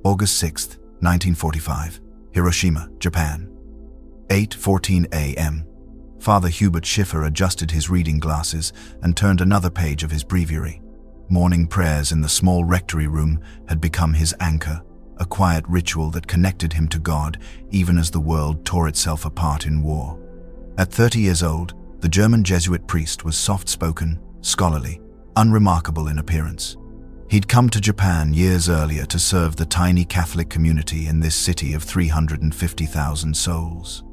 August 6, 1945, Hiroshima, Japan. 8:14 a.m. Father Hubert Schiffer adjusted his reading glasses and turned another page of his breviary. Morning prayers in the small rectory room had become his anchor, a quiet ritual that connected him to God even as the world tore itself apart in war. At 30 years old, the German Jesuit priest was soft-spoken, scholarly, unremarkable in appearance. He'd come to Japan years earlier to serve the tiny Catholic community in this city of 350,000 souls.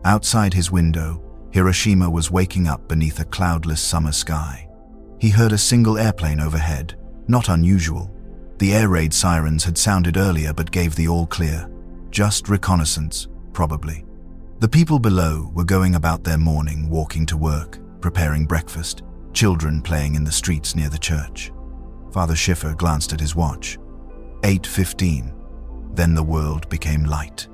Outside his window, Hiroshima was waking up beneath a cloudless summer sky. He heard a single airplane overhead, not unusual. The air raid sirens had sounded earlier but gave the all clear. Just reconnaissance, probably. The people below were going about their morning, walking to work, preparing breakfast, children playing in the streets near the church. Father Schiffer glanced at his watch. 8:15. Then the world became light.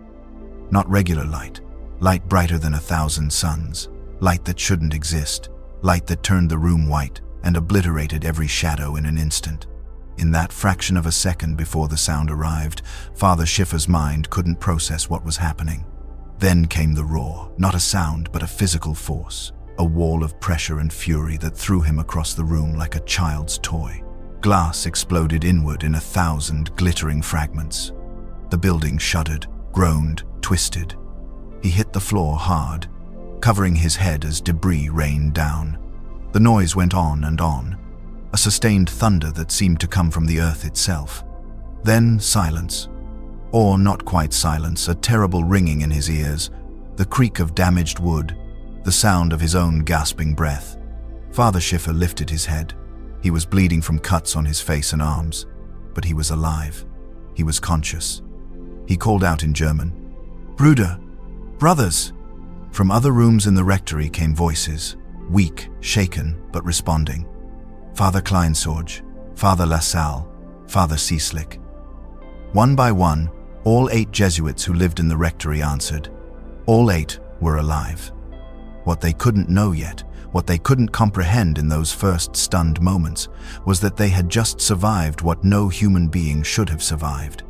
Not regular light, light brighter than 1,000 suns, light that shouldn't exist, light that turned the room white and obliterated every shadow in an instant. In that fraction of a second before the sound arrived, Father Schiffer's mind couldn't process what was happening. Then came the roar, not a sound but a physical force, a wall of pressure and fury that threw him across the room like a child's toy. Glass exploded inward in 1,000 glittering fragments. The building shuddered, groaned, twisted. He hit the floor hard, covering his head as debris rained down. The noise went on and on, a sustained thunder that seemed to come from the earth itself. Then silence. Or not quite silence, a terrible ringing in his ears, the creak of damaged wood, the sound of his own gasping breath. Father Schiffer lifted his head. He was bleeding from cuts on his face and arms, but he was alive. He was conscious. He called out in German, "Brüder! Brothers!" From other rooms in the rectory came voices, weak, shaken, but responding. Father Kleinsorge, Father Lassalle, Father Cieslik. One by one, all 8 Jesuits who lived in the rectory answered. All 8 were alive. What they couldn't know yet, what they couldn't comprehend in those first stunned moments, was that they had just survived what no human being should have survived.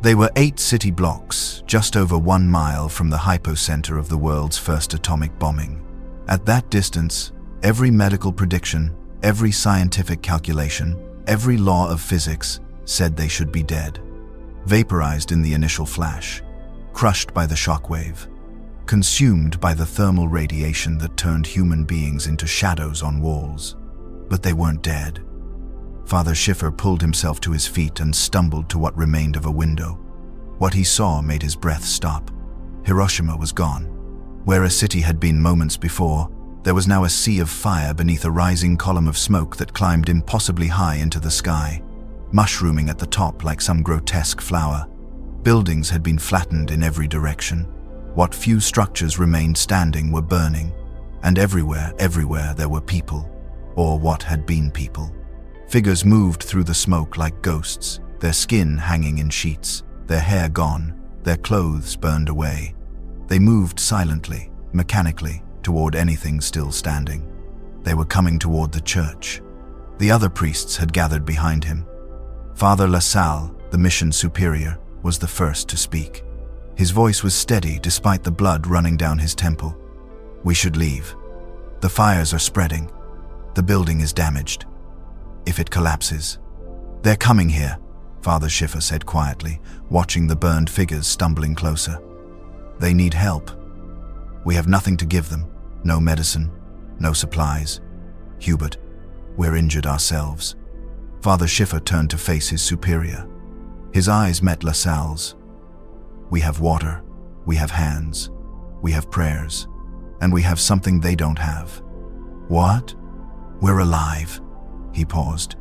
They were 8 city blocks, just over 1 mile from the epicenter of the world's first atomic bombing. At that distance, every medical prediction, every scientific calculation, every law of physics said they should be dead. Vaporized in the initial flash, crushed by the shockwave, consumed by the thermal radiation that turned human beings into shadows on walls. But they weren't dead. Father Schiffer pulled himself to his feet and stumbled to what remained of a window. What he saw made his breath stop. Hiroshima was gone. Where a city had been moments before, there was now a sea of fire beneath a rising column of smoke that climbed impossibly high into the sky, mushrooming at the top like some grotesque flower. Buildings had been flattened in every direction. What few structures remained standing were burning, and everywhere there were people, or what had been people. Figures moved through the smoke like ghosts, their skin hanging in sheets, their hair gone, their clothes burned away. They moved silently, mechanically, toward anything still standing. They were coming toward the church. The other priests had gathered behind him. Father Lassalle, the mission superior, was the first to speak. His voice was steady despite the blood running down his temple. "We should leave. The fires are spreading. The building is damaged. If it collapses..." "They're coming here," Father Schiffer said quietly, watching the burned figures stumbling closer. "They need help. We have nothing to give them. No medicine, no supplies. Hubert, we're injured ourselves." Father Schiffer turned to face his superior. His eyes met Lassalle's. "We have water, we have hands, we have prayers, and we have something they don't have." "What?" "We're alive." He paused.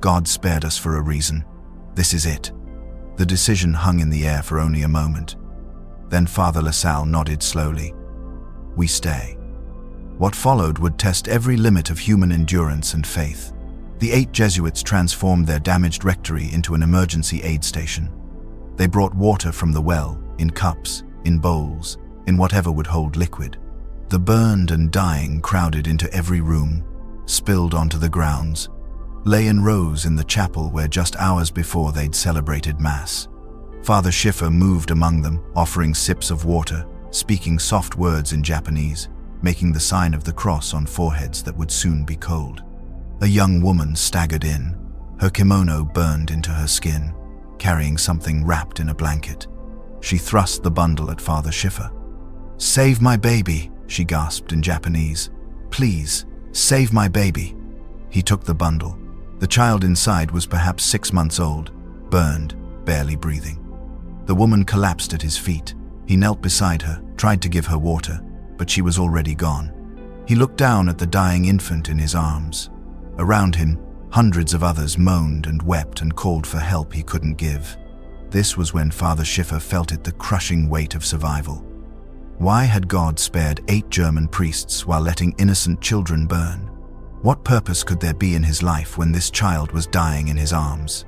"God spared us for a reason. This is it." The decision hung in the air for only a moment. Then Father Lassalle nodded slowly. "We stay." What followed would test every limit of human endurance and faith. The 8 Jesuits transformed their damaged rectory into an emergency aid station. They brought water from the well, in cups, in bowls, in whatever would hold liquid. The burned and dying crowded into every room, spilled onto the grounds, lay in rows in the chapel where just hours before they'd celebrated Mass. Father Schiffer moved among them, offering sips of water, speaking soft words in Japanese, making the sign of the cross on foreheads that would soon be cold. A young woman staggered in, her kimono burned into her skin, carrying something wrapped in a blanket. She thrust the bundle at Father Schiffer. "Save my baby," she gasped in Japanese. "Please, save my baby." He took the bundle. The child inside was perhaps 6 months old, burned, barely breathing. The woman collapsed at his feet. He knelt beside her, tried to give her water, but she was already gone. He looked down at the dying infant in his arms. Around him, hundreds of others moaned and wept and called for help he couldn't give. This was when Father Schiffer felt it, the crushing weight of survival. Why had God spared 8 German priests while letting innocent children burn? What purpose could there be in his life when this child was dying in his arms?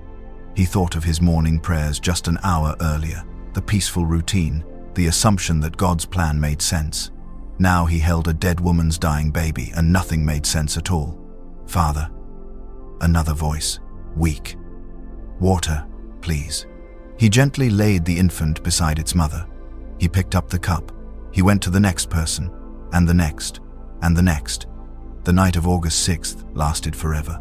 He thought of his morning prayers just an hour earlier, the peaceful routine, the assumption that God's plan made sense. Now he held a dead woman's dying baby and nothing made sense at all. "Father." Another voice, weak. "Water, please." He gently laid the infant beside its mother. He picked up the cup. He went to the next person, and the next, and the next. The night of August 6th lasted forever.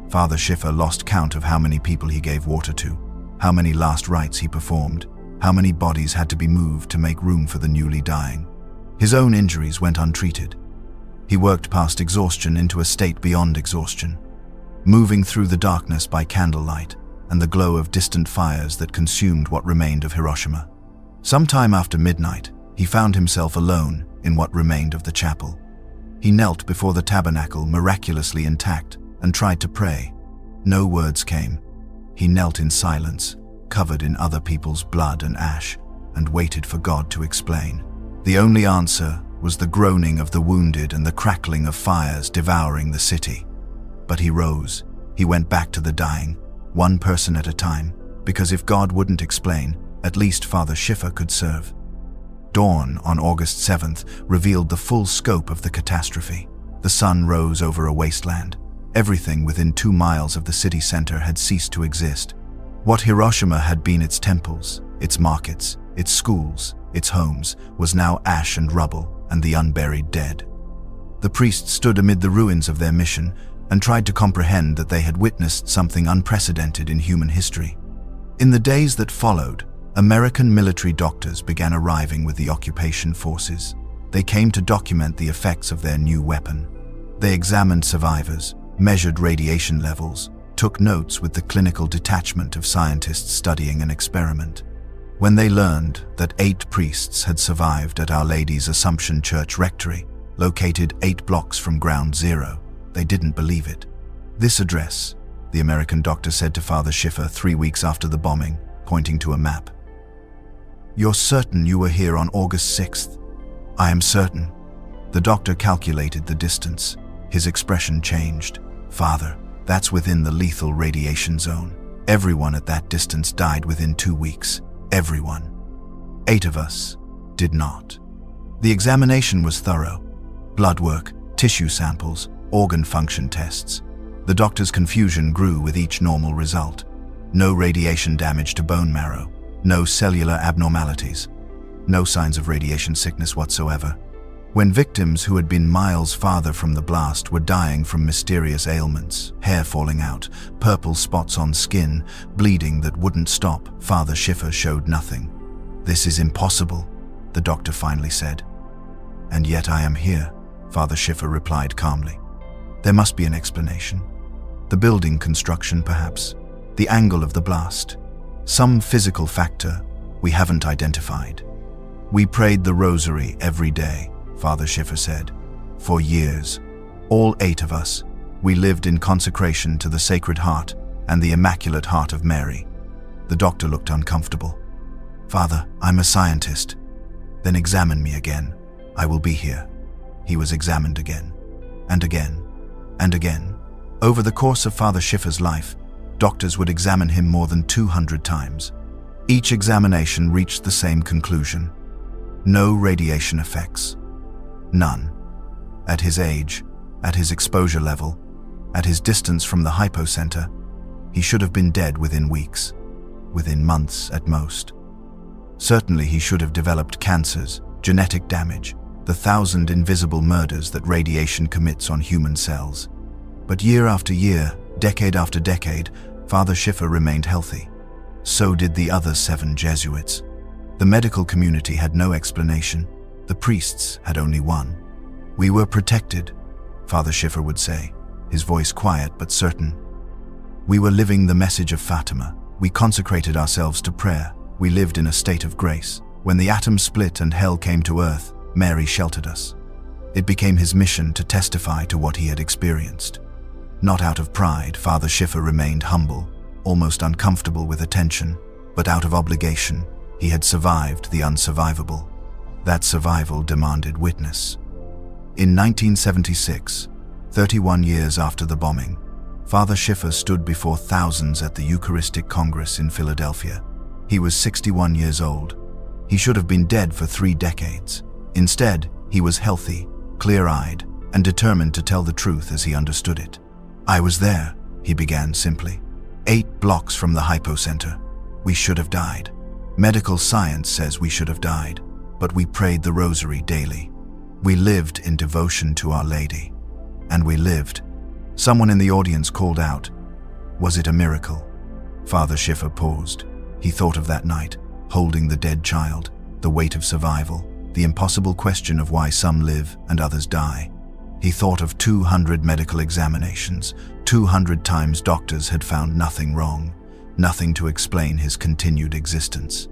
Father Schiffer lost count of how many people he gave water to, how many last rites he performed, how many bodies had to be moved to make room for the newly dying. His own injuries went untreated. He worked past exhaustion into a state beyond exhaustion, moving through the darkness by candlelight and the glow of distant fires that consumed what remained of Hiroshima. Sometime after midnight, he found himself alone in what remained of the chapel. He knelt before the tabernacle, miraculously intact, and tried to pray. No words came. He knelt in silence, covered in other people's blood and ash, and waited for God to explain. The only answer was the groaning of the wounded and the crackling of fires devouring the city. But he rose. He went back to the dying, one person at a time, because if God wouldn't explain, at least Father Schiffer could serve. Dawn on August 7th revealed the full scope of the catastrophe. The sun rose over a wasteland. Everything within 2 miles of the city center had ceased to exist. What Hiroshima had been its temples, its markets, its schools, its homes, was now ash and rubble and the unburied dead. The priests stood amid the ruins of their mission and tried to comprehend that they had witnessed something unprecedented in human history. In the days that followed, American military doctors began arriving with the occupation forces. They came to document the effects of their new weapon. They examined survivors, measured radiation levels, took notes with the clinical detachment of scientists studying an experiment. When they learned that 8 priests had survived at Our Lady's Assumption Church rectory, located 8 blocks from Ground Zero, they didn't believe it. "This address," the American doctor said to Father Schiffer 3 weeks after the bombing, pointing to a map. "You're certain you were here on August 6th? "I am certain." The doctor calculated the distance. His expression changed. "Father, that's within the lethal radiation zone. Everyone at that distance died within 2 weeks. Everyone. 8 of us did not." The examination was thorough. Blood work, tissue samples, organ function tests. The doctor's confusion grew with each normal result. No radiation damage to bone marrow, no cellular abnormalities, no signs of radiation sickness whatsoever. When victims who had been miles farther from the blast were dying from mysterious ailments, hair falling out, purple spots on skin, bleeding that wouldn't stop, Father Schiffer showed nothing. "This is impossible," the doctor finally said. "And yet I am here," Father Schiffer replied calmly. "There must be an explanation. The building construction, perhaps. The angle of the blast. Some physical factor we haven't identified. We prayed the rosary every day," Father Schiffer said. "For years. All 8 of us. We lived in consecration to the Sacred Heart and the Immaculate Heart of Mary." The doctor looked uncomfortable. "Father, I'm a scientist." "Then examine me again. I will be here." He was examined again, and again, and again. Over the course of Father Schiffer's life, doctors would examine him more than 200 times. Each examination reached the same conclusion. No radiation effects. None. At his age, at his exposure level, at his distance from the hypocenter, he should have been dead within weeks, within months at most. Certainly he should have developed cancers, genetic damage, the 1,000 invisible murders that radiation commits on human cells. But year after year, decade after decade, Father Schiffer remained healthy. So did the other 7 Jesuits. The medical community had no explanation. The priests had only one. "We were protected," Father Schiffer would say, his voice quiet but certain. "We were living the message of Fatima. We consecrated ourselves to prayer. We lived in a state of grace. When the atom split and hell came to earth, Mary sheltered us." It became his mission to testify to what he had experienced. Not out of pride, Father Schiffer remained humble, almost uncomfortable with attention, but out of obligation. He had survived the unsurvivable. That survival demanded witness. In 1976, 31 years after the bombing, Father Schiffer stood before thousands at the Eucharistic Congress in Philadelphia. He was 61 years old. He should have been dead for 3 decades. Instead, he was healthy, clear-eyed, and determined to tell the truth as he understood it. "I was there," he began simply. 8 blocks from the hypocenter. We should have died. Medical science says we should have died, but we prayed the rosary daily. We lived in devotion to Our Lady. And we lived. Someone in the audience called out, "Was it a miracle?" Father Schiffer paused. He thought of that night, holding the dead child, the weight of survival, the impossible question of why some live and others die. He thought of 200 medical examinations. 200 times doctors had found nothing wrong, nothing to explain his continued existence.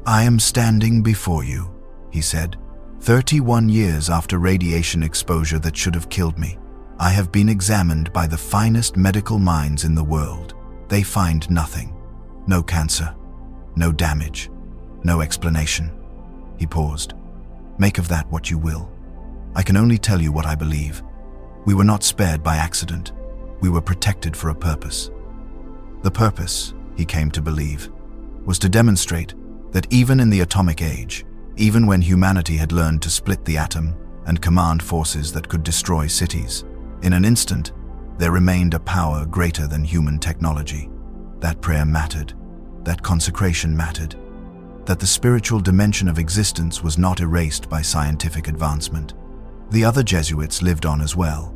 "I am standing before you," he said, 31 years after radiation exposure that should have killed me. "I have been examined by the finest medical minds in the world. They find nothing. No cancer, no damage, no explanation." He paused. "Make of that what you will. I can only tell you what I believe. We were not spared by accident. We were protected for a purpose." The purpose, he came to believe, was to demonstrate that even in the atomic age, even when humanity had learned to split the atom and command forces that could destroy cities, in an instant, there remained a power greater than human technology. That prayer mattered, that consecration mattered, that the spiritual dimension of existence was not erased by scientific advancement. The other Jesuits lived on as well.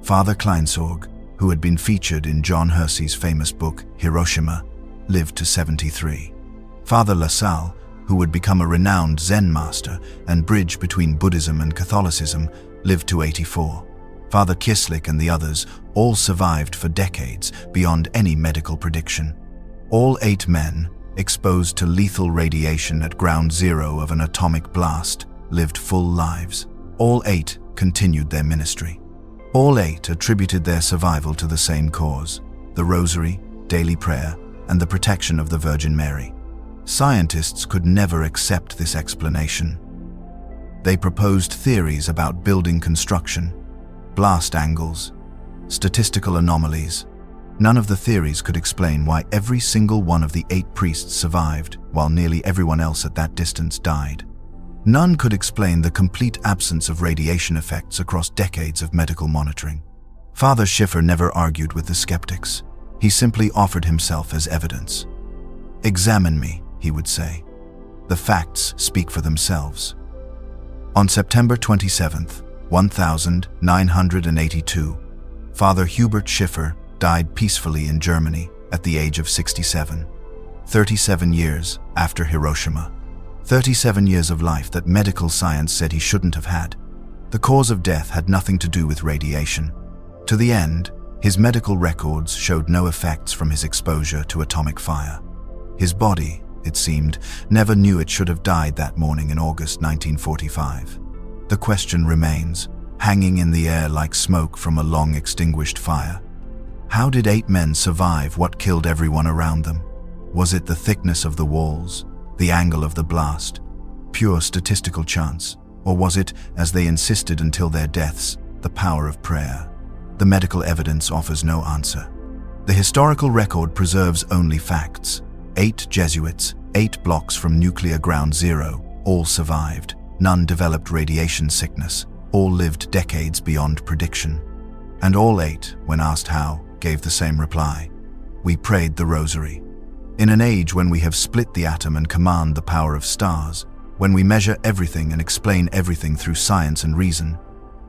Father Kleinsorg, who had been featured in John Hersey's famous book, Hiroshima, lived to 73. Father LaSalle, who would become a renowned Zen master and bridge between Buddhism and Catholicism, lived to 84. Father Kislik and the others all survived for decades beyond any medical prediction. All 8 men, exposed to lethal radiation at ground zero of an atomic blast, lived full lives. All 8 continued their ministry. All 8 attributed their survival to the same cause: the rosary, daily prayer, and the protection of the Virgin Mary. Scientists could never accept this explanation. They proposed theories about building construction, blast angles, statistical anomalies. None of the theories could explain why every single one of the 8 priests survived, while nearly everyone else at that distance died. None could explain the complete absence of radiation effects across decades of medical monitoring. Father Schiffer never argued with the skeptics. He simply offered himself as evidence. "Examine me," he would say. "The facts speak for themselves." On September 27, 1982, Father Hubert Schiffer died peacefully in Germany at the age of 67, 37 years after Hiroshima. 37 years of life that medical science said he shouldn't have had. The cause of death had nothing to do with radiation. To the end, his medical records showed no effects from his exposure to atomic fire. His body, it seemed, never knew it should have died that morning in August 1945. The question remains, hanging in the air like smoke from a long extinguished fire. How did 8 men survive what killed everyone around them? Was it the thickness of the walls, the angle of the blast, pure statistical chance? Or was it, as they insisted until their deaths, the power of prayer? The medical evidence offers no answer. The historical record preserves only facts. 8 Jesuits, 8 blocks from nuclear ground zero, all survived. None developed radiation sickness. All lived decades beyond prediction. And all 8, when asked how, gave the same reply: "We prayed the rosary." In an age when we have split the atom and command the power of stars, when we measure everything and explain everything through science and reason,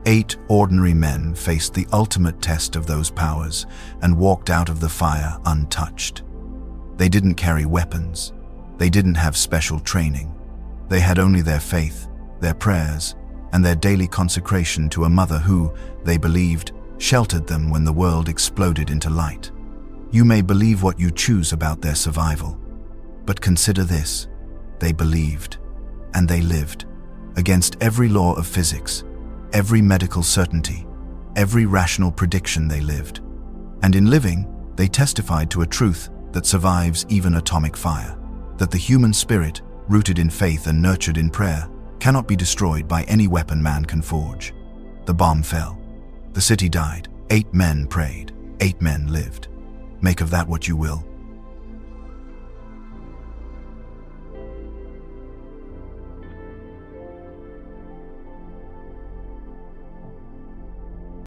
8 ordinary men faced the ultimate test of those powers and walked out of the fire untouched. They didn't carry weapons. They didn't have special training. They had only their faith, their prayers, and their daily consecration to a mother who, they believed, sheltered them when the world exploded into light. You may believe what you choose about their survival, but consider this: they believed, and they lived, against every law of physics, every medical certainty, every rational prediction. They lived. And in living, they testified to a truth that survives even atomic fire, that the human spirit, rooted in faith and nurtured in prayer, cannot be destroyed by any weapon man can forge. The bomb fell. The city died. 8 men prayed. 8 men lived. Make of that what you will.